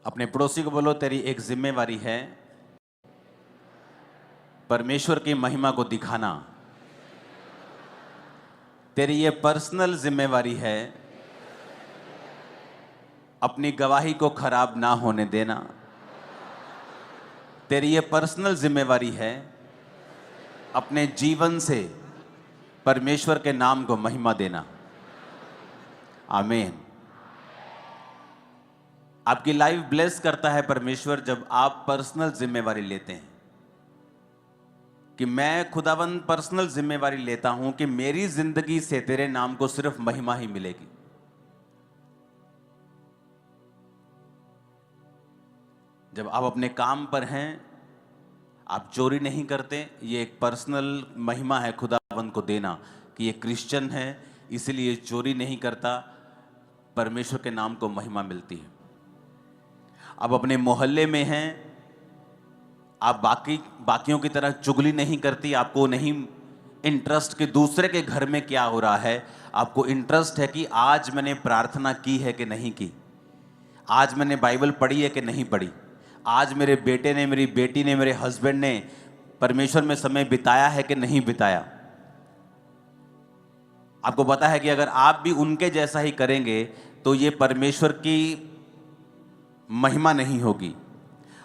अपने पड़ोसी को बोलो, तेरी एक जिम्मेवारी है परमेश्वर की महिमा को दिखाना। तेरी ये पर्सनल जिम्मेवारी है अपनी गवाही को खराब ना होने देना। तेरी ये पर्सनल जिम्मेवारी है अपने जीवन से परमेश्वर के नाम को महिमा देना। आमीन। आपकी लाइफ ब्लेस करता है परमेश्वर जब आप पर्सनल जिम्मेवारी लेते हैं कि मैं खुदावन पर्सनल जिम्मेवारी लेता हूं कि मेरी जिंदगी से तेरे नाम को सिर्फ महिमा ही मिलेगी। जब आप अपने काम पर हैं, आप चोरी नहीं करते, ये एक पर्सनल महिमा है खुदावन को देना कि ये क्रिश्चियन है इसीलिए चोरी नहीं करता, परमेश्वर के नाम को महिमा मिलती है। आप अपने मोहल्ले में हैं, आप बाकियों की तरह चुगली नहीं करती, आपको नहीं इंटरेस्ट कि दूसरे के घर में क्या हो रहा है, आपको इंटरेस्ट है कि आज मैंने प्रार्थना की है कि नहीं की, आज मैंने बाइबल पढ़ी है कि नहीं पढ़ी, आज मेरे बेटे ने, मेरी बेटी ने, मेरे हस्बैंड ने परमेश्वर में समय बिताया है कि नहीं बिताया। आपको पता है कि अगर आप भी उनके जैसा ही करेंगे तो ये परमेश्वर की महिमा नहीं होगी।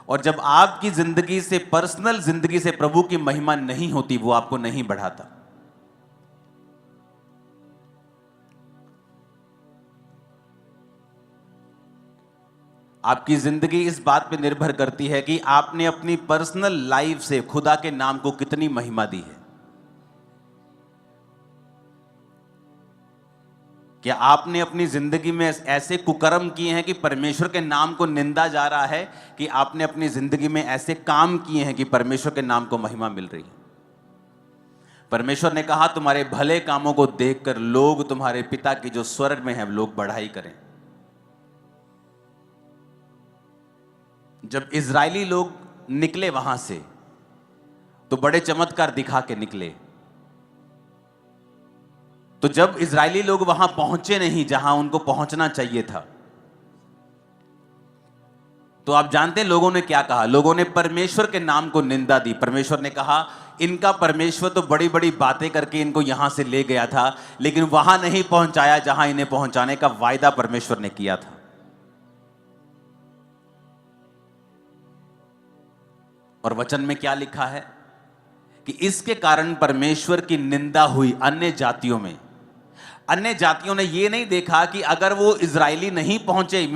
और जब आपकी जिंदगी से, पर्सनल जिंदगी से प्रभु की महिमा नहीं होती, वो आपको नहीं बढ़ाता। आपकी जिंदगी इस बात पे निर्भर करती है कि आपने अपनी पर्सनल लाइफ से खुदा के नाम को कितनी महिमा दी है। क्या आपने अपनी जिंदगी में ऐसे कुकर्म किए हैं कि परमेश्वर के नाम को निंदा जा रहा है, कि आपने अपनी जिंदगी में ऐसे काम किए हैं कि परमेश्वर के नाम को महिमा मिल रही है। परमेश्वर ने कहा तुम्हारे भले कामों को देखकर लोग तुम्हारे पिता की जो स्वर्ग में है लोग बढ़ाई करें। जब इजरायली लोग निकले वहां से तो बड़े चमत्कार दिखा के निकले। तो जब इजरायली लोग वहां पहुंचे नहीं जहां उनको पहुंचना चाहिए था, तो आप जानते हैं लोगों ने क्या कहा? लोगों ने परमेश्वर के नाम को निंदा दी। परमेश्वर ने कहा इनका परमेश्वर तो बड़ी बड़ी बातें करके इनको यहां से ले गया था, लेकिन वहां नहीं पहुंचाया जहां इन्हें पहुंचाने का वायदा परमेश्वर ने किया था। और वचन में क्या लिखा है कि इसके कारण परमेश्वर की निंदा हुई अन्य जातियों में। अन्य जातियों ने यह नहीं देखा कि अगर वो इजरायली नहीं पहुंचे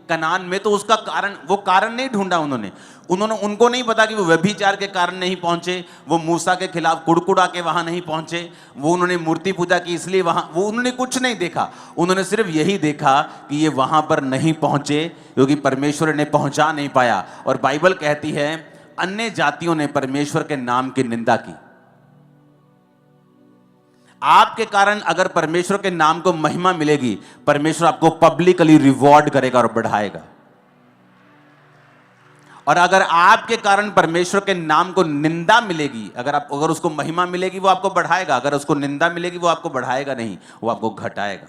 कनान में तो उसका कारण, वो कारण नहीं ढूंढा उनको नहीं पता कि वो व्यभिचार के कारण नहीं पहुंचे, वो मूसा के खिलाफ कुड़कुड़ा के वहां नहीं पहुंचे, वो उन्होंने मूर्ति पूजा की इसलिए वहां, वो उन्होंने कुछ नहीं देखा। उन्होंने सिर्फ यही देखा कि ये वहां पर नहीं पहुंचे क्योंकि परमेश्वर ने पहुंचा नहीं पाया। और बाइबल कहती है अन्य जातियों ने परमेश्वर के नाम की निंदा की। आपके कारण अगर परमेश्वर के नाम को महिमा मिलेगी, परमेश्वर आपको पब्लिकली रिवॉर्ड करेगा और बढ़ाएगा। और अगर आपके कारण परमेश्वर के नाम को निंदा मिलेगी, अगर उसको महिमा मिलेगी वो आपको बढ़ाएगा, अगर उसको निंदा मिलेगी वो आपको बढ़ाएगा नहीं, वो आपको घटाएगा।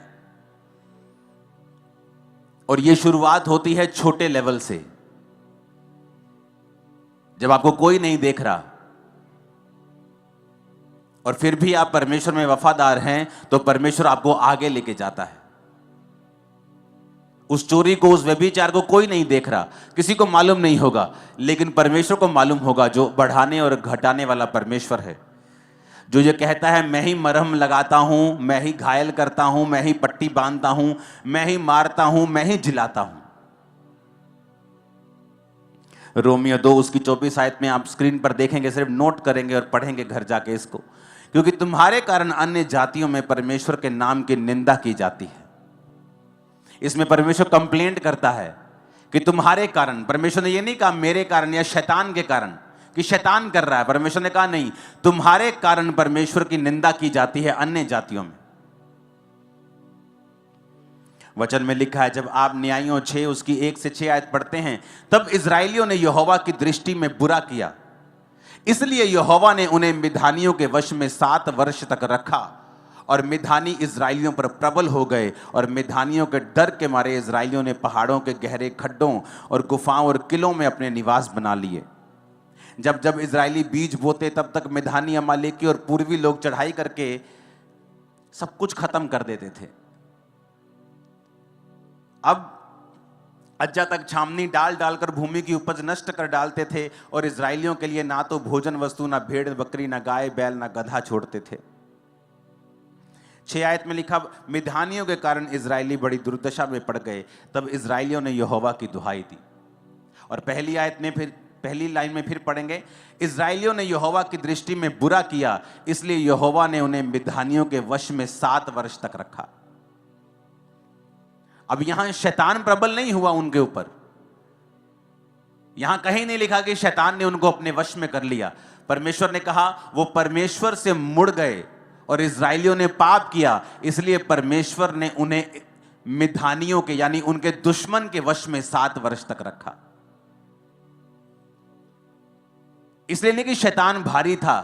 और ये शुरुआत होती है छोटे लेवल से। जब आपको कोई नहीं देख रहा और फिर भी आप परमेश्वर में वफादार हैं, तो परमेश्वर आपको आगे लेके जाता है। उस चोरी को, उस व्यभिचार को कोई नहीं देख रहा, किसी को मालूम नहीं होगा, लेकिन परमेश्वर को मालूम होगा, जो बढ़ाने और घटाने वाला परमेश्वर है। जो ये कहता है मैं ही मरहम लगाता हूं, मैं ही घायल करता हूं, मैं ही पट्टी बांधता हूं, मैं ही मारता हूं, मैं ही जिलाता हूं। रोमियो 2 उसकी 24 आयत में आप स्क्रीन पर देखेंगे, सिर्फ नोट करेंगे और पढ़ेंगे घर जाके इसको। क्योंकि तुम्हारे कारण अन्य जातियों में परमेश्वर के नाम की निंदा की जाती है। इसमें परमेश्वर कंप्लेंट करता है कि तुम्हारे कारण, परमेश्वर ने यह नहीं कहा मेरे कारण या शैतान के कारण कि शैतान कर रहा है। परमेश्वर ने कहा नहीं, तुम्हारे कारण परमेश्वर की निंदा की जाती है अन्य जातियों में। वचन में लिखा है, जब आप न्यायियों 6 उसकी 1 से 6 आयत पढ़ते हैं, तब इजराइलियों ने यहोवा की दृष्टि में बुरा किया, इसलिए यहोवा ने उन्हें मिद्यानियों के वश में 7 वर्ष तक रखा और मिधानी इजराइलियों पर प्रबल हो गए और मिधानियों के डर के मारे इजराइलियों ने पहाड़ों के गहरे खड्डों और गुफाओं और किलों में अपने निवास बना लिए। जब जब इजरायली बीज बोते तब तक मिधानी, अमालेकी और पूर्वी लोग चढ़ाई करके सब कुछ खत्म कर देते थे। अब अज्जा तक छावनी डाल डालकर भूमि की उपज नष्ट कर डालते थे और इजरायलियों के लिए ना तो भोजन वस्तु, ना भेड़ बकरी, ना गाय बैल, ना गधा छोड़ते थे। 6 आयत में लिखा, मिधानियों के कारण इजरायली बड़ी दुर्दशा में पड़ गए। तब इजरायलियों ने यहोवा की दुहाई दी। और पहली लाइन में फिर पढ़ेंगे, इजरायलियों ने यहोवा की दृष्टि में बुरा किया, इसलिए यहोवा ने उन्हें मिधानियों के वश में 7 वर्ष तक रखा। अब यहां शैतान प्रबल नहीं हुआ उनके ऊपर। यहां कहीं नहीं लिखा कि शैतान ने उनको अपने वश में कर लिया। परमेश्वर ने कहा वो परमेश्वर से मुड़ गए और इजरायलियों ने पाप किया, इसलिए परमेश्वर ने उन्हें मिधानियों के यानी उनके दुश्मन के वश में 7 वर्ष तक रखा। इसलिए नहीं कि शैतान भारी था।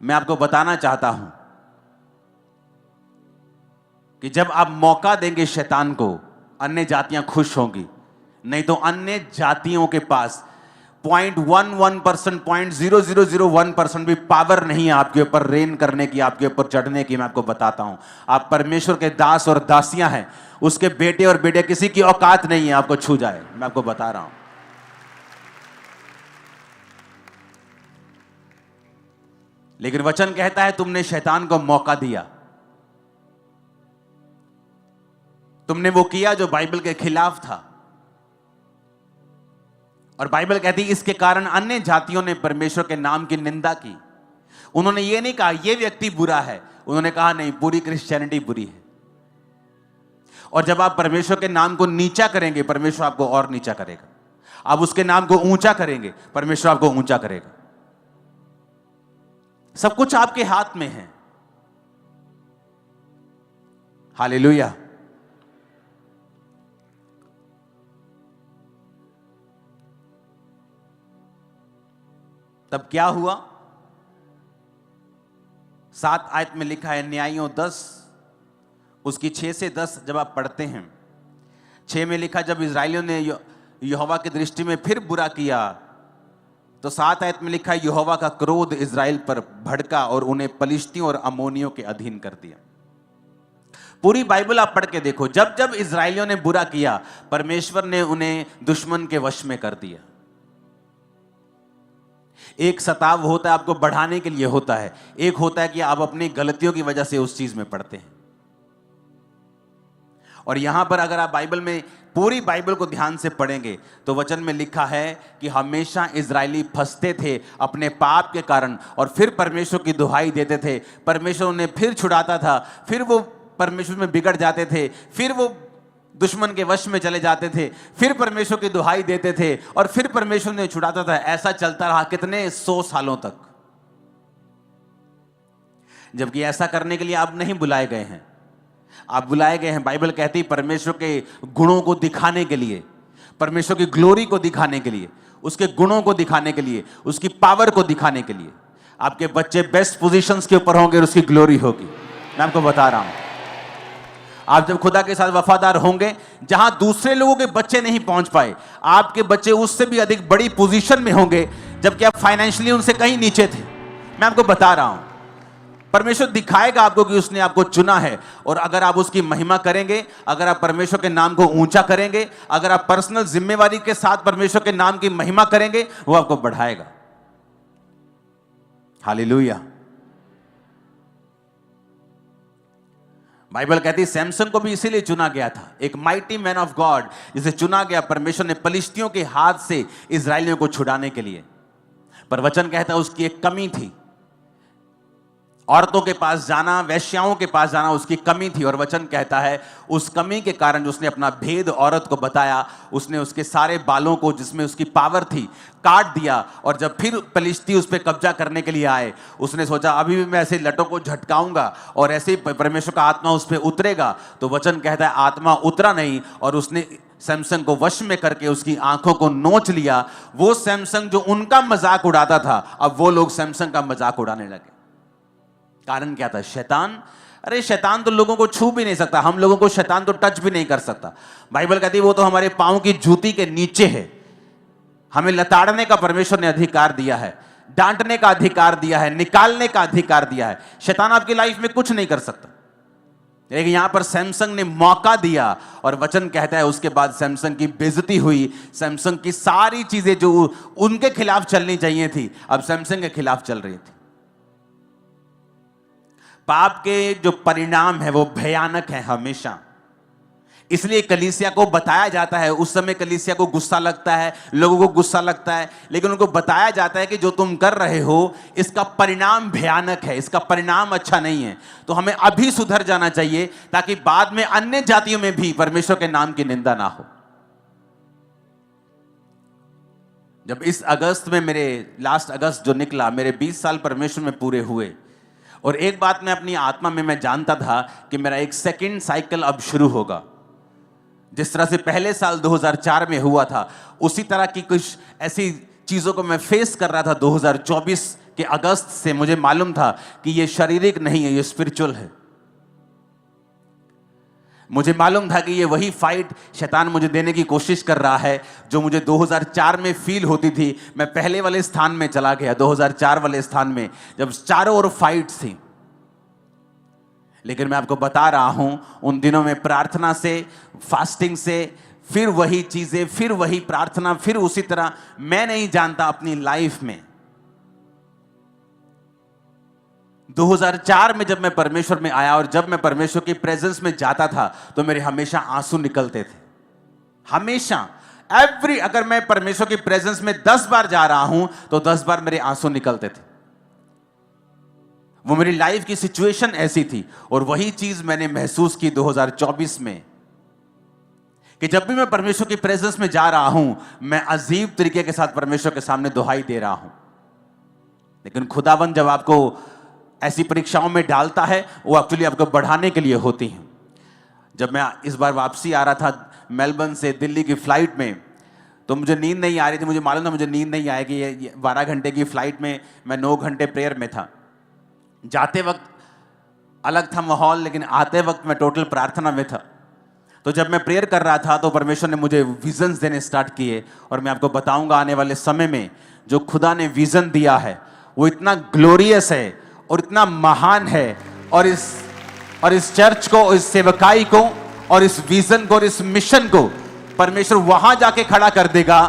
मैं आपको बताना चाहता हूं कि जब आप मौका देंगे शैतान को, अन्य जातियां खुश होंगी। नहीं तो अन्य जातियों के पास 0.11%, 0.0001% भी पावर नहीं है आपके ऊपर रेन करने की, आपके ऊपर चढ़ने की। मैं आपको बताता हूं, आप परमेश्वर के दास और दासियां हैं। उसके बेटे और बेटे किसी की औकात नहीं है आपको छू जाए। मैं आपको बता रहा हूं। लेकिन वचन कहता है तुमने शैतान को मौका दिया। तुमने वो किया जो बाइबल के खिलाफ था। और बाइबल कहती है इसके कारण अन्य जातियों ने परमेश्वर के नाम की निंदा की। उन्होंने ये नहीं कहा ये व्यक्ति बुरा है, उन्होंने कहा नहीं, पूरी क्रिश्चियनिटी बुरी है। और जब आप परमेश्वर के नाम को नीचा करेंगे, परमेश्वर आपको और नीचा करेगा। आप उसके नाम को ऊंचा करेंगे, परमेश्वर आपको ऊंचा करेगा। सब कुछ आपके हाथ में है। हालेलुया। तब क्या हुआ? 7 आयत में लिखा है, न्यायियों 10 उसकी 6 से 10 जब आप पढ़ते हैं, 6 में लिखा जब इजरायलियों ने यहोवा की दृष्टि में फिर बुरा किया, तो 7 आयत में लिखा है यहोवा का क्रोध इजराइल पर भड़का और उन्हें पलिश्तियों और अमोनियों के अधीन कर दिया। पूरी बाइबल आप पढ़ के देखो, जब जब इजरायलियों ने बुरा किया, परमेश्वर ने उन्हें दुश्मन के वश में कर दिया। एक सताव होता है आपको बढ़ाने के लिए होता है, एक होता है कि आप अपनी गलतियों की वजह से उस चीज में पड़ते हैं। और यहां पर अगर आप बाइबल में पूरी बाइबल को ध्यान से पढ़ेंगे तो वचन में लिखा है कि हमेशा इजरायली फंसते थे अपने पाप के कारण और फिर परमेश्वर की दुहाई देते थे। परमेश्वर उन्हें फिर छुड़ाता था, फिर वो परमेश्वर में बिगड़ जाते थे, फिर वो दुश्मन के वश में चले जाते थे, फिर परमेश्वर की दुहाई देते थे और फिर परमेश्वर ने छुड़ाता था। ऐसा चलता रहा कितने 100 सालों तक। जबकि ऐसा करने के लिए आप नहीं बुलाए गए हैं। आप बुलाए गए हैं, बाइबल कहती है, परमेश्वर के गुणों को दिखाने के लिए, परमेश्वर की ग्लोरी को दिखाने के लिए, उसके गुणों को दिखाने के लिए, उसकी पावर को दिखाने के लिए। आपके बच्चे बेस्ट पोजीशंस के ऊपर होंगे और उसकी ग्लोरी होगी। मैं आपको बता रहा हूं, आप जब खुदा के साथ वफादार होंगे, जहां दूसरे लोगों के बच्चे नहीं पहुंच पाए, आपके बच्चे उससे भी अधिक बड़ी पोजीशन में होंगे, जबकि आप फाइनेंशियली उनसे कहीं नीचे थे। मैं आपको बता रहा हूं, परमेश्वर दिखाएगा आपको कि उसने आपको चुना है। और अगर आप उसकी महिमा करेंगे, अगर आप परमेश्वर के नाम को ऊंचा करेंगे, अगर आप पर्सनल जिम्मेवारी के साथ परमेश्वर के नाम की महिमा करेंगे, वो आपको बढ़ाएगा। हालेलुया। बाइबल कहती है सैमसन को भी इसीलिए चुना गया था, एक माइटी मैन ऑफ गॉड जिसे चुना गया परमेश्वर ने पलिश्तियों के हाथ से इजरायलियों को छुड़ाने के लिए। पर वचन कहता है उसकी एक कमी थी, औरतों के पास जाना, वैश्याओं के पास जाना उसकी कमी थी। और वचन कहता है उस कमी के कारण उसने अपना भेद औरत को बताया, उसने उसके सारे बालों को जिसमें उसकी पावर थी काट दिया। और जब फिर पलिश्ती उस पर कब्जा करने के लिए आए, उसने सोचा अभी भी मैं ऐसे लटों को झटकाऊंगा और ऐसे ही परमेश्वर का आत्मा उस पर उतरेगा। तो वचन कहता है आत्मा उतरा नहीं और उसने सैमसन को वश में करके उसकी आंखों को नोच लिया। वो सैमसन जो उनका मजाक उड़ाता था, अब वो लोग सैमसन का मजाक उड़ाने लगे। कारण क्या था? शैतान अरे शैतान तो लोगों को छू भी नहीं सकता, हम लोगों को शैतान तो टच भी नहीं कर सकता। बाइबल कहती है वो तो हमारे पांव की जूती के नीचे है। हमें लताड़ने का परमेश्वर ने अधिकार दिया है, डांटने का अधिकार दिया है, निकालने का अधिकार दिया है। शैतान आपकी लाइफ में कुछ नहीं कर सकता। लेकिन यहां पर सैमसंग ने मौका दिया और वचन कहता है उसके बाद सैमसंग की बेइज्जती हुई। सैमसंग की सारी चीजें जो उनके खिलाफ चलनी चाहिए थी अब सैमसंग के खिलाफ चल रही थी। पाप के जो परिणाम है वो भयानक है हमेशा। इसलिए कलीसिया को बताया जाता है, उस समय कलीसिया को गुस्सा लगता है, लोगों को गुस्सा लगता है, लेकिन उनको बताया जाता है कि जो तुम कर रहे हो इसका परिणाम भयानक है, इसका परिणाम अच्छा नहीं है। तो हमें अभी सुधर जाना चाहिए ताकि बाद में अन्य जातियों में भी परमेश्वर के नाम की निंदा ना हो। जब इस अगस्त में लास्ट अगस्त जो निकला, मेरे 20 साल परमेश्वर में पूरे हुए। और एक बात मैं अपनी आत्मा में मैं जानता था कि मेरा एक सेकंड साइकिल अब शुरू होगा। जिस तरह से पहले साल 2004 में हुआ था, उसी तरह की कुछ ऐसी चीजों को मैं फेस कर रहा था 2024 के अगस्त से। मुझे मालूम था कि ये शारीरिक नहीं है, ये स्पिरिचुअल है। मुझे मालूम था कि ये वही फाइट शैतान मुझे देने की कोशिश कर रहा है जो मुझे 2004 में फील होती थी। मैं पहले वाले स्थान में चला गया, 2004 वाले स्थान में, जब चारों ओर फाइट थी। लेकिन मैं आपको बता रहा हूं, उन दिनों में प्रार्थना से, फास्टिंग से, फिर वही चीजें, फिर वही प्रार्थना, फिर उसी तरह, मैं नहीं जानता अपनी लाइफ में 2004 में जब मैं परमेश्वर में आया और जब मैं परमेश्वर की प्रेजेंस में जाता था तो मेरे हमेशा आंसू निकलते थे। हमेशा अगर मैं परमेश्वर की प्रेजेंस में 10 बार जा रहा हूं तो 10 बार मेरे आंसू निकलते थे। वो मेरी लाइफ की सिचुएशन ऐसी थी। और वही चीज मैंने महसूस की 2024 में कि जब भी मैं परमेश्वर की प्रेजेंस में जा रहा हूं, मैं अजीब तरीके के साथ परमेश्वर के सामने दुहाई दे रहा हूं। लेकिन खुदावंद जब आपको ऐसी परीक्षाओं में डालता है, वो एक्चुअली आपको बढ़ाने के लिए होती हैं। जब मैं इस बार वापसी आ रहा था मेलबर्न से दिल्ली की फ्लाइट में, तो मुझे नींद नहीं आ रही थी। मुझे मालूम था मुझे नींद नहीं आएगी। ये 12 घंटे की फ्लाइट में मैं 9 घंटे प्रेयर में था। जाते वक्त अलग था माहौल, लेकिन आते वक्त मैं टोटल प्रार्थना में था। तो जब मैं प्रेयर कर रहा था तो परमेश्वर ने मुझे विजन्स देने स्टार्ट किए। और मैं आपको बताऊंगा आने वाले समय में जो खुदा ने विजन दिया है वो इतना ग्लोरियस है और इतना महान है। और इस चर्च को, इस सेवकाई को, और इस विजन को और इस मिशन को परमेश्वर वहां जाके खड़ा कर देगा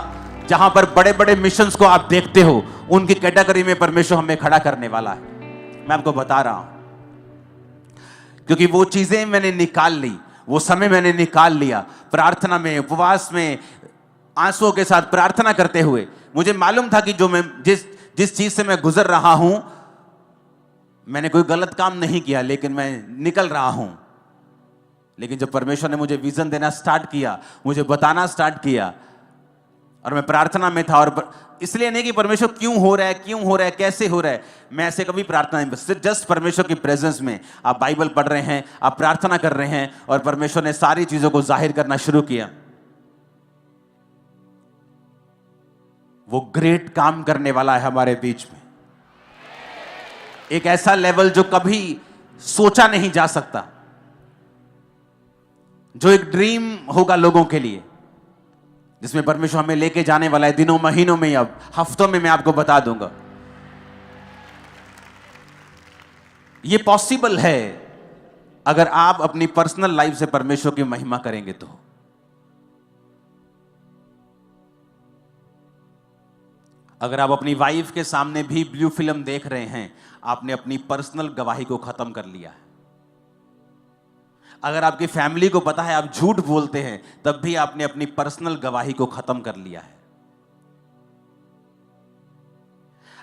जहां पर बड़े बड़े मिशंस को आप देखते हो, उनकी कैटेगरी में परमेश्वर हमें खड़ा करने वाला है। मैं आपको बता रहा हूं क्योंकि वो चीजें मैंने निकाल ली, वो समय मैंने निकाल लिया प्रार्थना में, उपवास में, आंसुओं के साथ प्रार्थना करते हुए। मुझे मालूम था कि जो मैं जिस चीज से मैं गुजर रहा हूं, मैंने कोई गलत काम नहीं किया, लेकिन मैं निकल रहा हूं। लेकिन जब परमेश्वर ने मुझे विजन देना स्टार्ट किया, मुझे बताना स्टार्ट किया, और मैं प्रार्थना में था। और इसलिए नहीं कि परमेश्वर क्यों हो रहा है, कैसे हो रहा है, मैं ऐसे कभी प्रार्थना नहीं, बस जस्ट परमेश्वर की प्रेजेंस में आप बाइबल पढ़ रहे हैं, आप प्रार्थना कर रहे हैं, और परमेश्वर ने सारी चीजों को जाहिर करना शुरू किया। वो ग्रेट काम करने वाला है हमारे बीच में, एक ऐसा लेवल जो कभी सोचा नहीं जा सकता, जो एक ड्रीम होगा लोगों के लिए, जिसमें परमेश्वर हमें लेके जाने वाला है दिनों, महीनों में, अब हफ्तों में। मैं आपको बता दूंगा ये पॉसिबल है अगर आप अपनी पर्सनल लाइफ से परमेश्वर की महिमा करेंगे तो। अगर आप अपनी वाइफ के सामने भी ब्लू फिल्म देख रहे हैं, आपने अपनी पर्सनल गवाही को खत्म कर लिया है। अगर आपकी फैमिली को पता है आप झूठ बोलते हैं, तब भी आपने अपनी पर्सनल गवाही को खत्म कर लिया है।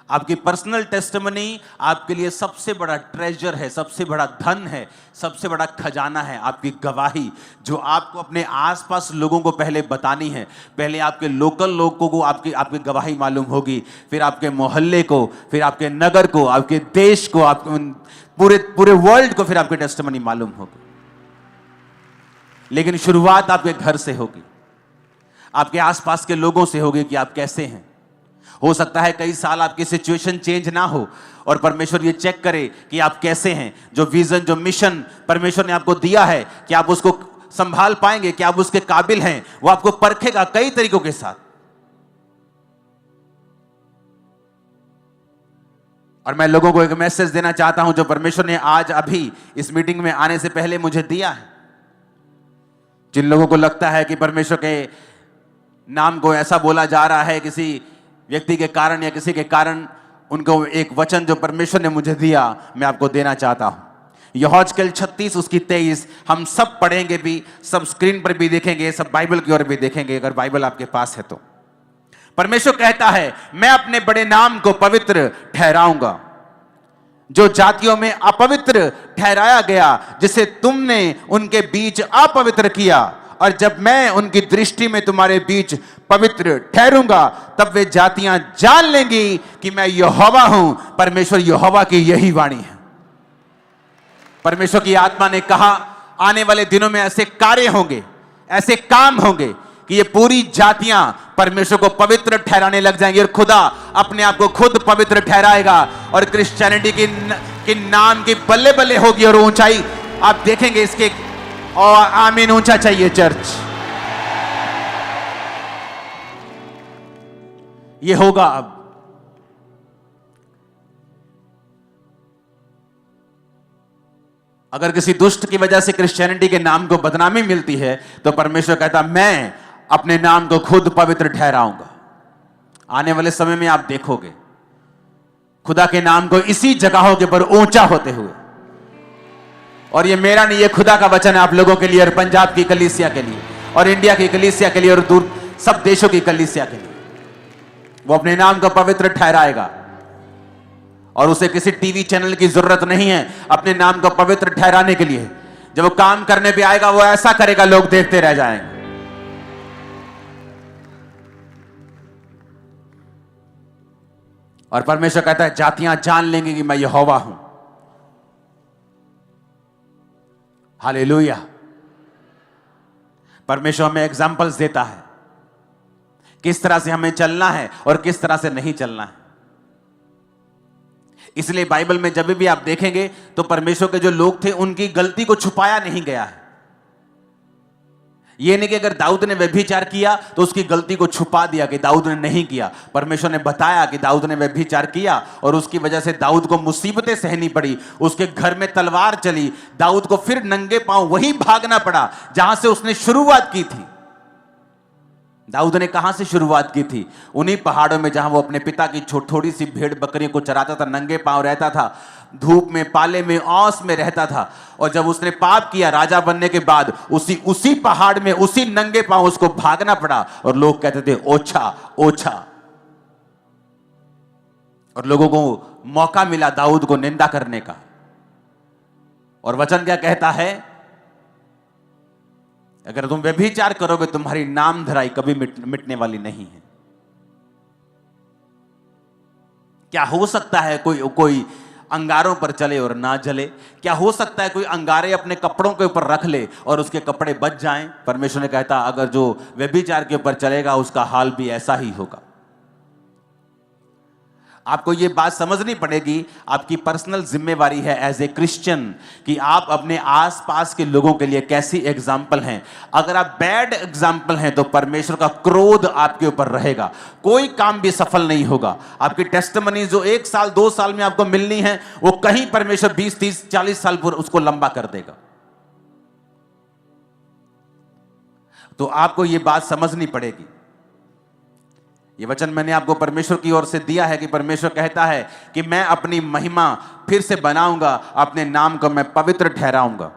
आपकी पर्सनल टेस्टिमनी आपके लिए सबसे बड़ा ट्रेजर है, सबसे बड़ा धन है, सबसे बड़ा खजाना है। आपकी गवाही जो आपको अपने आसपास लोगों को पहले बतानी है। पहले आपके लोकल लोगों को आपकी गवाही मालूम होगी, फिर आपके मोहल्ले को, फिर आपके नगर को, आपके देश को, आपके पूरे वर्ल्ड को फिर आपकी टेस्टिमनी मालूम होगी। लेकिन शुरुआत आपके घर से होगी, आपके आसपास के लोगों से होगी कि आप कैसे हैं। हो सकता है कई साल आपकी सिचुएशन चेंज ना हो और परमेश्वर ये चेक करे कि आप कैसे हैं। जो विजन, जो मिशन परमेश्वर ने आपको दिया है, कि आप उसको संभाल पाएंगे, कि आप उसके काबिल हैं, वो आपको परखेगा कई तरीकों के साथ। और मैं लोगों को एक मैसेज देना चाहता हूं जो परमेश्वर ने आज अभी इस मीटिंग में आने से पहले मुझे दिया है। जिन लोगों को लगता है कि परमेश्वर के नाम को ऐसा बोला जा रहा है किसी व्यक्ति के कारण या किसी के कारण, उनको एक वचन जो परमेश्वर ने मुझे दिया मैं आपको देना चाहता हूं। यहोजकेल 36 उसकी 23 हम सब पढ़ेंगे भी, सब स्क्रीन पर भी देखेंगे, सब बाइबल की ओर भी देखेंगे अगर बाइबल आपके पास है तो। परमेश्वर कहता है, मैं अपने बड़े नाम को पवित्र ठहराऊंगा। जो जातियों में अपवित्र ठहराया गया, जिसे तुमने उनके बीच अपवित्र किया, और जब मैं उनकी दृष्टि में तुम्हारे बीच पवित्र ठहरूंगा, तब वे जातियां जान लेंगी कि मैं यहोवा हूं। परमेश्वर यहोवा की यही वाणी है। परमेश्वर की आत्मा ने कहा, आने वाले दिनों में ऐसे कार्य होंगे, ऐसे काम होंगे कि ये पूरी जातियां परमेश्वर को पवित्र ठहराने लग जाएंगी, और खुदा अपने आप को खुद पवित्र ठहराएगा, और क्रिश्चियनिटी की नाम की बल्ले बल्ले होगी, और ऊंचाई आप देखेंगे इसके। और आमीन, ऊंचा चाहिए चर्च। ये होगा अब। अगर किसी दुष्ट की वजह से क्रिश्चियनिटी के नाम को बदनामी मिलती है, तो परमेश्वर कहता, मैं अपने नाम को खुद पवित्र ठहराऊंगा। आने वाले समय में आप देखोगे खुदा के नाम को इसी जगहों के ऊपर ऊंचा होते हुए। और ये मेरा नहीं, ये खुदा का वचन है आप लोगों के लिए, और पंजाब की कलीसिया के लिए, और इंडिया की कलीसिया के लिए, और दूर सब देशों की कलीसिया के लिए। वो अपने नाम को पवित्र ठहराएगा, और उसे किसी टीवी चैनल की जरूरत नहीं है अपने नाम को पवित्र ठहराने के लिए। जब वो काम करने पे आएगा, वो ऐसा करेगा लोग देखते रह जाएंगे। और परमेश्वर कहता है, जातियां जान लेंगी कि मैं यहोवा हूं। हालेलुया। परमेश्वर हमें एग्जाम्पल्स देता है किस तरह से हमें चलना है और किस तरह से नहीं चलना है। इसलिए बाइबल में जब भी आप देखेंगे तो परमेश्वर के जो लोग थे उनकी गलती को छुपाया नहीं गया है। यह नहीं कि अगर दाऊद ने व्यभिचार किया तो उसकी गलती को छुपा दिया कि दाऊद ने नहीं किया। परमेश्वर ने बताया कि दाऊद ने व्यभिचार किया और उसकी वजह से दाऊद को मुसीबतें सहनी पड़ी, उसके घर में तलवार चली, दाऊद को फिर नंगे पांव वहीं भागना पड़ा जहां से उसने शुरुआत की थी। दाऊद ने कहां से शुरुआत की थी? उन्हीं पहाड़ों में जहां वो अपने पिता की थोड़ी सी भेड़ बकरियों को चराता था, नंगे पांव रहता था, धूप में, पाले में, औस में रहता था। और जब उसने पाप किया राजा बनने के बाद, उसी पहाड़ में उसी नंगे पांव उसको भागना पड़ा और लोग कहते थे ओछा ओछा। और लोगों को मौका मिला दाऊद को निंदा करने का। और वचन क्या कहता है? अगर तुम व्यभिचार करोगे तुम्हारी नाम धराई कभी मिटने वाली नहीं है। क्या हो सकता है कोई अंगारों पर चले और ना जले? क्या हो सकता है कोई अंगारे अपने कपड़ों के ऊपर रख ले और उसके कपड़े बच जाएं? परमेश्वर ने कहता अगर जो व्यभिचार के ऊपर चलेगा उसका हाल भी ऐसा ही होगा। आपको यह बात समझनी पड़ेगी, आपकी पर्सनल जिम्मेवारी है एज ए क्रिश्चियन कि आप अपने आसपास के लोगों के लिए कैसी एग्जाम्पल हैं। अगर आप बैड एग्जाम्पल हैं तो परमेश्वर का क्रोध आपके ऊपर रहेगा, कोई काम भी सफल नहीं होगा। आपकी टेस्टिमनी जो 1 साल 2 साल में आपको मिलनी है वो कहीं परमेश्वर 20 30 40 साल पर उसको लंबा कर देगा। तो आपको यह बात समझनी पड़ेगी। ये वचन मैंने आपको परमेश्वर की ओर से दिया है कि परमेश्वर कहता है कि मैं अपनी महिमा फिर से बनाऊंगा, अपने नाम को मैं पवित्र ठहराऊंगा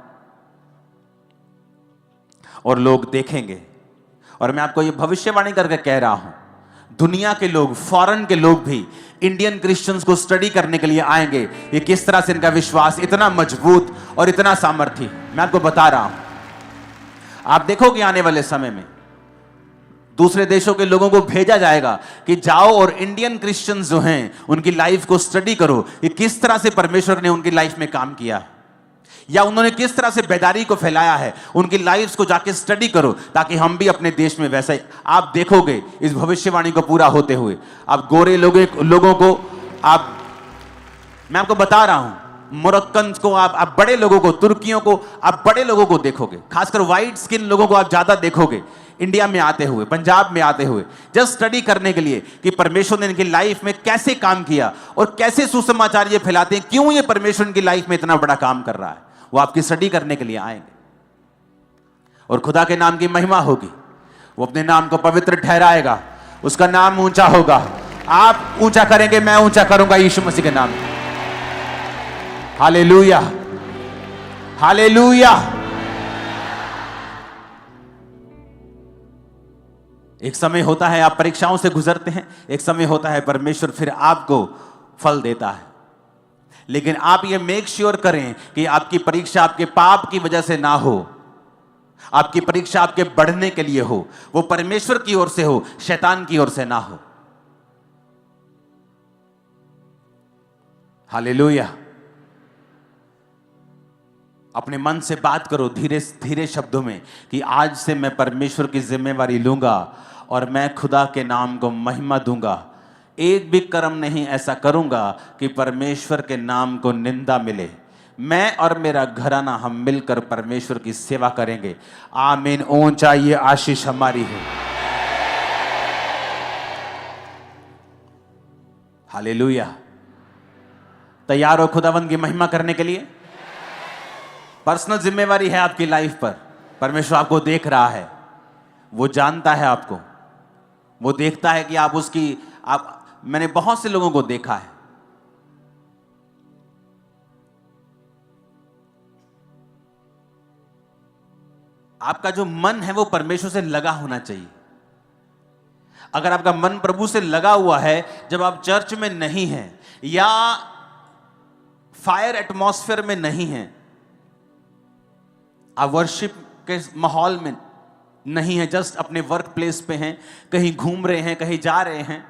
और लोग देखेंगे। और मैं आपको ये भविष्यवाणी करके कह रहा हूं, दुनिया के लोग, फॉरेन के लोग भी इंडियन क्रिश्चियंस को स्टडी करने के लिए आएंगे। ये किस तरह से इनका विश्वास इतना मजबूत और इतना सामर्थ्य, मैं आपको बता रहा हूं। आप देखोगे आने वाले समय में दूसरे देशों के लोगों को भेजा जाएगा कि जाओ और इंडियन क्रिश्चियंस जो हैं उनकी लाइफ को स्टडी करो, ये किस तरह से परमेश्वर ने उनकी लाइफ में काम किया। या उन्होंने किस तरह से बेदारी को फैलाया है, उनकी लाइफ्स को जाके स्टडी करो, ताकि हम भी अपने देश में वैसा ही आप देखोगे इस भविष्यवाणी को पूरा होते हुए। आप गोरे लोगों को मैं आपको बता रहा हूं, मोरक्कन को, आप बड़े लोगों को, तुर्कियों को, आप बड़े लोगों को देखोगे, खासकर व्हाइट स्किन लोगों को आप ज्यादा देखोगे इंडिया में आते हुए, पंजाब में आते हुए, जस्ट स्टडी करने के लिए कि परमेश्वर ने इनकी लाइफ में कैसे काम किया और कैसे सुसमाचार ये फैलाते हैं, क्यों ये परमेश्वर इनकी लाइफ में इतना बड़ा काम कर रहा है। वो आपकी स्टडी करने के लिए आएंगे और खुदा के नाम की महिमा होगी। वो अपने नाम को पवित्र ठहराएगा, उसका नाम ऊंचा होगा। आप ऊंचा करेंगे, मैं ऊंचा करूंगा यीशु मसीह के नाम में। Hallelujah, hallelujah. एक समय होता है आप परीक्षाओं से गुजरते हैं, एक समय होता है परमेश्वर फिर आपको फल देता है। लेकिन आप ये मेक श्योर करें कि आपकी परीक्षा आपके पाप की वजह से ना हो, आपकी परीक्षा आपके बढ़ने के लिए हो, वो परमेश्वर की ओर से हो, शैतान की ओर से ना हो। हालेलुया। अपने मन से बात करो धीरे धीरे शब्दों में कि आज से मैं परमेश्वर की जिम्मेवारी लूंगा और मैं खुदा के नाम को महिमा दूंगा। एक भी कर्म नहीं ऐसा करूंगा कि परमेश्वर के नाम को निंदा मिले। मैं और मेरा घराना हम मिलकर परमेश्वर की सेवा करेंगे। आमीन। ऊंचा ये आशीष हमारी है। हालेलुया। तैयार हो खुदावंद की महिमा करने के लिए? पर्सनल जिम्मेवारी है आपकी लाइफ पर। परमेश्वर आपको देख रहा है, वो जानता है आपको, वो देखता है कि मैंने बहुत से लोगों को देखा है, आपका जो मन है वो परमेश्वर से लगा होना चाहिए। अगर आपका मन प्रभु से लगा हुआ है, जब आप चर्च में नहीं हैं या फायर एटमॉस्फेयर में नहीं हैं, आप वर्शिप के माहौल में नहीं है, जस्ट अपने वर्क प्लेस पे हैं, कहीं घूम रहे हैं, कहीं जा रहे हैं,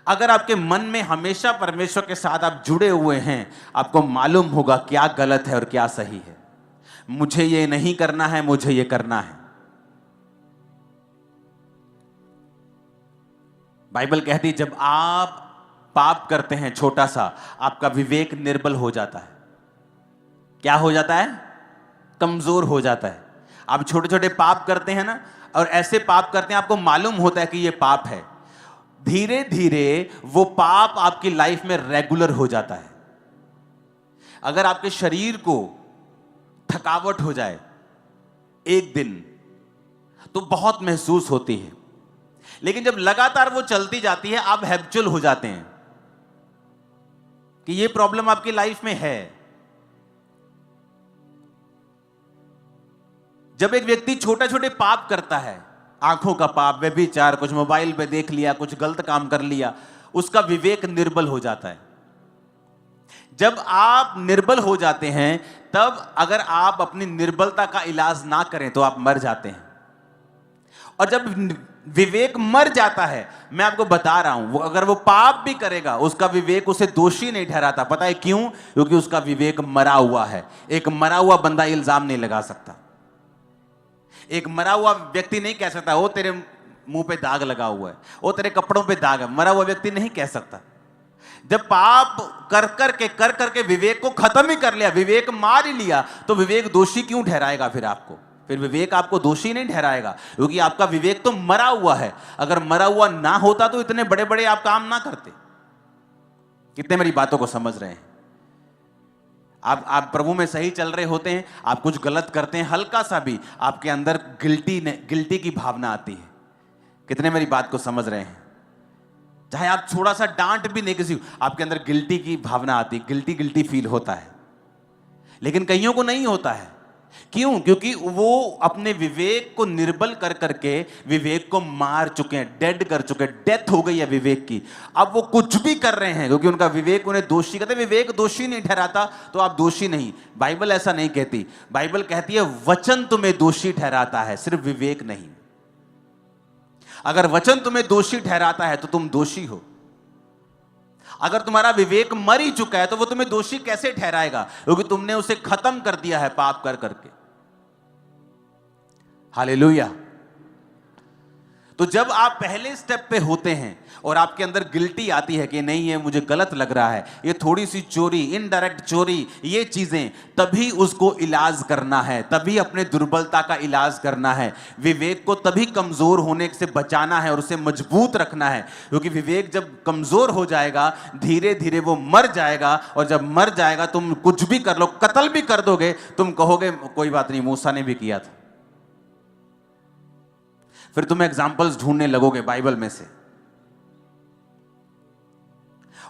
अगर आपके मन में हमेशा परमेश्वर के साथ आप जुड़े हुए हैं, आपको मालूम होगा क्या गलत है और क्या सही है। मुझे ये नहीं करना है, मुझे ये करना है। बाइबल कहती है जब आप पाप करते हैं छोटा सा, आपका विवेक निर्बल हो जाता है। क्या हो जाता है? कमजोर हो जाता है। आप छोटे छोटे पाप करते हैं ना, और ऐसे पाप करते हैं आपको मालूम होता है कि ये पाप है, धीरे धीरे वो पाप आपकी लाइफ में रेगुलर हो जाता है। अगर आपके शरीर को थकावट हो जाए एक दिन तो बहुत महसूस होती है, लेकिन जब लगातार वो चलती जाती है आप हैबिचुअल हो जाते हैं कि ये प्रॉब्लम आपकी लाइफ में है। जब एक व्यक्ति छोटे छोटे पाप करता है, आंखों का पाप, व्यभिचार, कुछ मोबाइल पे देख लिया, कुछ गलत काम कर लिया, उसका विवेक निर्बल हो जाता है। जब आप निर्बल हो जाते हैं, तब अगर आप अपनी निर्बलता का इलाज ना करें तो आप मर जाते हैं। और जब विवेक मर जाता है, मैं आपको बता रहा हूं, अगर वो पाप भी करेगा उसका विवेक उसे दोषी नहीं ठहराता। पता है क्यों? क्योंकि उसका विवेक मरा हुआ है। एक मरा हुआ बंदा इल्जाम नहीं लगा सकता। एक मरा हुआ व्यक्ति नहीं कह सकता वो तेरे मुंह पे दाग लगा हुआ है, वो तेरे कपड़ों पे दाग है। मरा हुआ व्यक्ति नहीं कह सकता। जब पाप कर करके विवेक को खत्म ही कर लिया, विवेक मार ही लिया, तो विवेक दोषी क्यों ठहराएगा फिर आपको? फिर विवेक आपको दोषी नहीं ठहराएगा, क्योंकि आपका विवेक तो मरा हुआ है। अगर मरा हुआ ना होता तो इतने बड़े बड़े आप काम ना करते। कितने मेरी बातों को समझ रहे हैं? आप प्रभु में सही चल रहे होते हैं, आप कुछ गलत करते हैं, हल्का सा भी आपके अंदर गिल्टी की भावना आती है। कितने मेरी बात को समझ रहे हैं? चाहे आप थोड़ा सा डांट भी नहीं किसी, आपके अंदर गिल्टी की भावना आती है, गिल्टी फील होता है। लेकिन कईयों को नहीं होता है। क्यों? क्योंकि वो अपने विवेक को निर्बल कर करके विवेक को मार चुके हैं, डेड कर चुके हैं, डेथ हो गई है विवेक की। अब वो कुछ भी कर रहे हैं क्योंकि उनका विवेक उन्हें दोषी कहते। विवेक दोषी नहीं ठहराता तो आप दोषी नहीं। बाइबल ऐसा नहीं कहती। बाइबल कहती है वचन तुम्हें दोषी ठहराता है, सिर्फ विवेक नहीं। अगर वचन तुम्हें दोषी ठहराता है तो तुम दोषी हो। अगर तुम्हारा विवेक मर ही चुका है तो वो तुम्हें दोषी कैसे ठहराएगा, क्योंकि तुमने उसे खत्म कर दिया है पाप कर करके। हालेलुया। तो जब आप पहले स्टेप पे होते हैं और आपके अंदर गिल्टी आती है कि नहीं, ये मुझे गलत लग रहा है, ये थोड़ी सी चोरी, इनडायरेक्ट चोरी, ये चीजें, तभी उसको इलाज करना है, तभी अपने दुर्बलता का इलाज करना है। विवेक को तभी कमजोर होने से बचाना है और उसे मजबूत रखना है, क्योंकि विवेक जब कमजोर हो जाएगा धीरे धीरे वो मर जाएगा, और जब मर जाएगा तुम कुछ भी कर लो, कत्ल भी कर दोगे, तुम कहोगे कोई बात नहीं, मूसा ने भी किया था। फिर तुम एग्जाम्पल्स ढूंढने लगोगे बाइबल में से,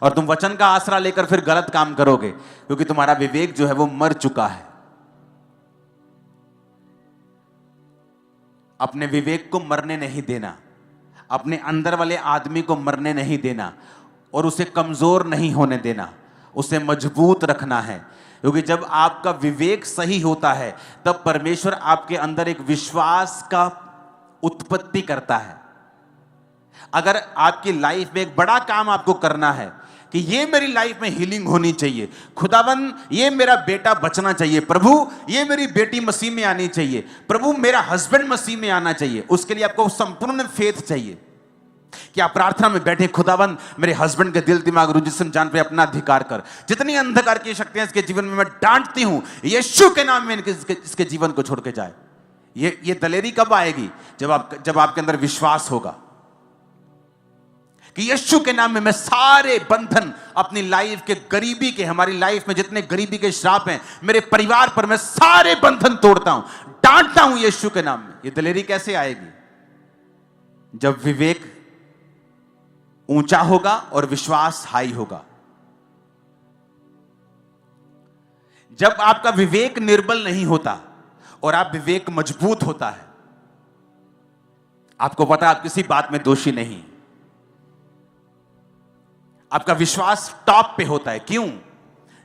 और तुम वचन का आसरा लेकर फिर गलत काम करोगे, क्योंकि तुम्हारा विवेक जो है वो मर चुका है। अपने विवेक को मरने नहीं देना, अपने अंदर वाले आदमी को मरने नहीं देना, और उसे कमजोर नहीं होने देना, उसे मजबूत रखना है। क्योंकि जब आपका विवेक सही होता है तब परमेश्वर आपके अंदर एक विश्वास का उत्पत्ति करता है। अगर आपकी लाइफ में एक बड़ा काम आपको करना है कि ये मेरी लाइफ में हीलिंग होनी चाहिए, खुदावन ये मेरा बेटा बचना चाहिए, प्रभु ये मेरी बेटी मसीह में आनी चाहिए, प्रभु मेरा हस्बैंड मसीह में आना चाहिए, उसके लिए आपको संपूर्ण फेथ चाहिए कि आप प्रार्थना में बैठे, खुदावन मेरे हस्बैंड के दिल दिमाग रुझ जिस्म जान पे अपना अधिकार कर, जितनी अंधकार की शक्तियां इसके जीवन में मैं डांटती हूं, यीशु के नाम में इसके जीवन को छोड़ के जाए। ये दलेरी कब आएगी? जब आपके अंदर विश्वास होगा कि यीशु के नाम में मैं सारे बंधन अपनी लाइफ के, गरीबी के, हमारी लाइफ में जितने गरीबी के श्राप हैं मेरे परिवार पर, मैं सारे बंधन तोड़ता हूं, डांटता हूं यीशु के नाम में। ये दलेरी कैसे आएगी? जब विवेक ऊंचा होगा और विश्वास हाई होगा। जब आपका विवेक निर्बल नहीं होता और आप विवेक मजबूत होता है, आपको पता आप किसी बात में दोषी नहीं, आपका विश्वास टॉप पे होता है। क्यों?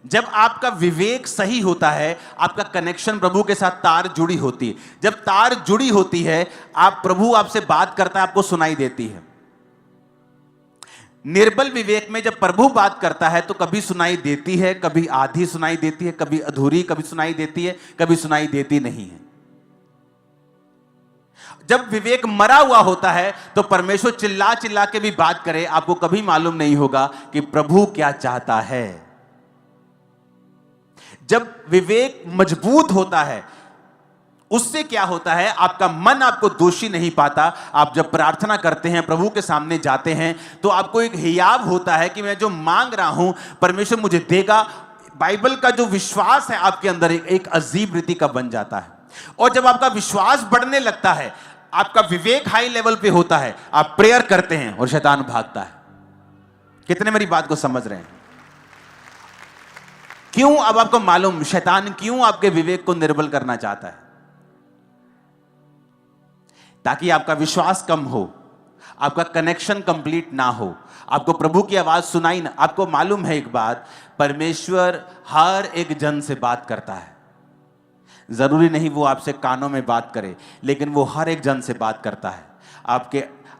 जब आपका विवेक सही होता है, आपका कनेक्शन प्रभु के साथ तार जुड़ी होती है। जब तार जुड़ी होती है, प्रभु आपसे बात करता है, आपको सुनाई देती है। निर्बल विवेक में जब प्रभु बात करता है तो कभी सुनाई देती है, कभी आधी सुनाई देती है, कभी अधूरी, कभी सुनाई देती है, कभी सुनाई देती नहीं है। जब विवेक मरा हुआ होता है तो परमेश्वर चिल्ला चिल्ला के भी बात करे, आपको कभी मालूम नहीं होगा कि प्रभु क्या चाहता है। जब विवेक मजबूत होता है, उससे क्या होता है, आपका मन आपको दोषी नहीं पाता। आप जब प्रार्थना करते हैं, प्रभु के सामने जाते हैं, तो आपको एक हियाव होता है कि मैं जो मांग रहा हूं परमेश्वर मुझे देगा। बाइबल का जो विश्वास है आपके अंदर एक अजीब रीति का बन जाता है। और जब आपका विश्वास बढ़ने लगता है, आपका विवेक हाई लेवल पे होता है, आप प्रेयर करते हैं और शैतान भागता है। कितने मेरी बात को समझ रहे हैं? क्यों? अब आपको मालूम शैतान क्यों आपके विवेक को निर्बल करना चाहता है? ताकि आपका विश्वास कम हो, आपका कनेक्शन कंप्लीट ना हो, आपको प्रभु की आवाज सुनाई ना। आपको मालूम है एक बात, परमेश्वर हर एक जन से बात करता है। जरूरी नहीं वो आपसे कानों में बात करे, लेकिन वो हर एक जन से बात करता है।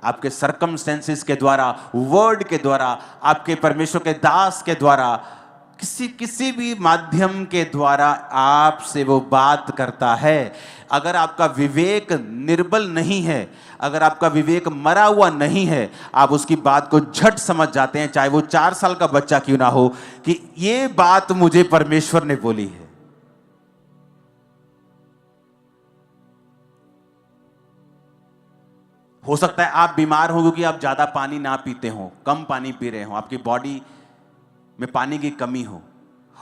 आपके सर्कमस्टेंसेस के द्वारा, वर्ड के द्वारा, आपके परमेश्वर के दास के द्वारा, किसी भी माध्यम के द्वारा आपसे वो बात करता है। अगर आपका विवेक निर्बल नहीं है, अगर आपका विवेक मरा हुआ नहीं है, आप उसकी बात को झट समझ जाते हैं, चाहे वो 4 साल का बच्चा क्यों ना हो, कि ये बात मुझे परमेश्वर ने बोली है। हो सकता है आप बीमार हो क्योंकि आप ज्यादा पानी ना पीते हो, कम पानी पी रहे हो, आपकी बॉडी में पानी की कमी हो,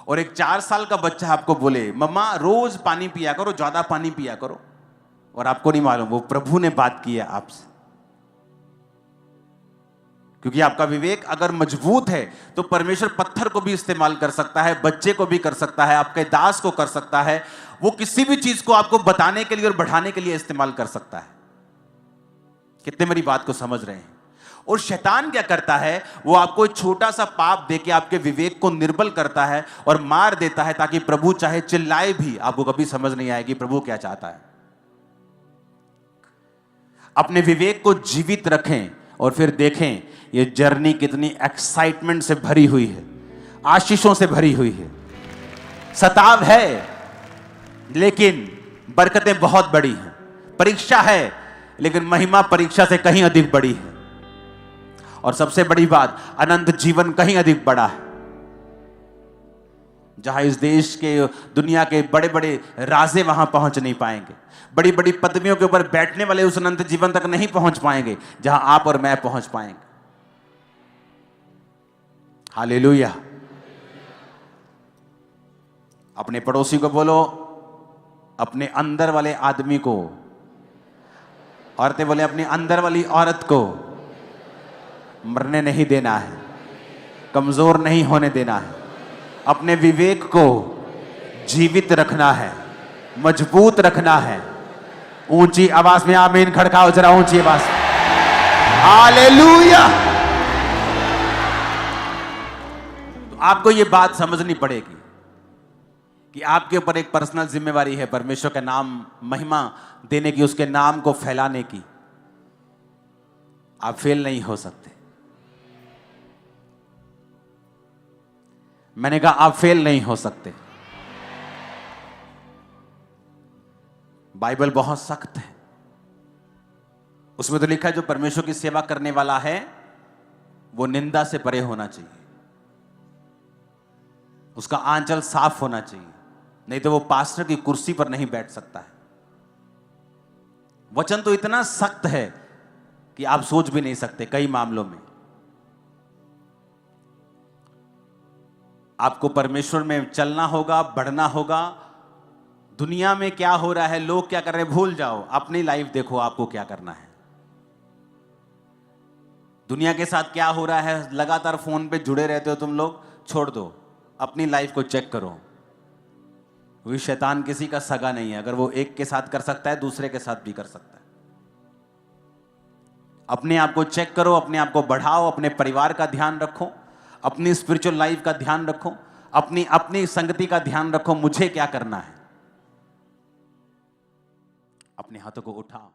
और एक 4 साल का बच्चा आपको बोले मम्मा रोज पानी पिया करो, ज्यादा पानी पिया करो, और आपको नहीं मालूम वो प्रभु ने बात की है आपसे। क्योंकि आपका विवेक अगर मजबूत है तो परमेश्वर पत्थर को भी इस्तेमाल कर सकता है, बच्चे को भी कर सकता है, आपके दास को कर सकता है। वो किसी भी चीज को आपको बताने के लिए और बढ़ाने के लिए इस्तेमाल कर सकता है। कितने मेरी बात को समझ रहे हैं? और शैतान क्या करता है, वो आपको एक छोटा सा पाप देके आपके विवेक को निर्बल करता है और मार देता है, ताकि प्रभु चाहे चिल्लाए भी आपको कभी समझ नहीं आएगी प्रभु क्या चाहता है। अपने विवेक को जीवित रखें और फिर देखें ये जर्नी कितनी एक्साइटमेंट से भरी हुई है, आशीषों से भरी हुई है। सताव है लेकिन बरकतें बहुत बड़ी हैं। परीक्षा है लेकिन महिमा परीक्षा से कहीं अधिक बड़ी है। और सबसे बड़ी बात, अनंत जीवन कहीं अधिक बड़ा है। जहां इस देश के, दुनिया के बड़े बड़े राजे वहां पहुंच नहीं पाएंगे, बड़ी बड़ी पदवियों के ऊपर बैठने वाले उस अनंत जीवन तक नहीं पहुंच पाएंगे जहां आप और मैं पहुंच पाएंगे। हालेलुया। अपने पड़ोसी को बोलो, अपने अंदर वाले आदमी को, औरतें बोले अपनी अंदर वाली औरत को मरने नहीं देना है, कमजोर नहीं होने देना है, अपने विवेक को जीवित रखना है, मजबूत रखना है। ऊंची आवाज में आमीन खड़काओ जरा, ऊंची आवाज। हालेलुया। तो आपको यह बात समझनी पड़ेगी कि आपके ऊपर एक पर्सनल जिम्मेवारी है परमेश्वर का नाम महिमा देने की, उसके नाम को फैलाने की। आप फेल नहीं हो सकते। मैंने कहा आप फेल नहीं हो सकते। बाइबल बहुत सख्त है, उसमें तो लिखा है जो परमेश्वर की सेवा करने वाला है वो निंदा से परे होना चाहिए, उसका आंचल साफ होना चाहिए, नहीं तो वो पास्टर की कुर्सी पर नहीं बैठ सकता है। वचन तो इतना सख्त है कि आप सोच भी नहीं सकते। कई मामलों में आपको परमेश्वर में चलना होगा, बढ़ना होगा। दुनिया में क्या हो रहा है, लोग क्या कर रहे हैं, भूल जाओ, अपनी लाइफ देखो आपको क्या करना है। दुनिया के साथ क्या हो रहा है, लगातार फोन पे जुड़े रहते हो तुम लोग, छोड़ दो, अपनी लाइफ को चेक करो। वही शैतान किसी का सगा नहीं है, अगर वो एक के साथ कर सकता है दूसरे के साथ भी कर सकता है। अपने आप को चेक करो, अपने आप को बढ़ाओ, अपने परिवार का ध्यान रखो, अपनी स्पिरिचुअल लाइफ का ध्यान रखो, अपनी संगति का ध्यान रखो। मुझे क्या करना है, अपने हाथों को उठाओ।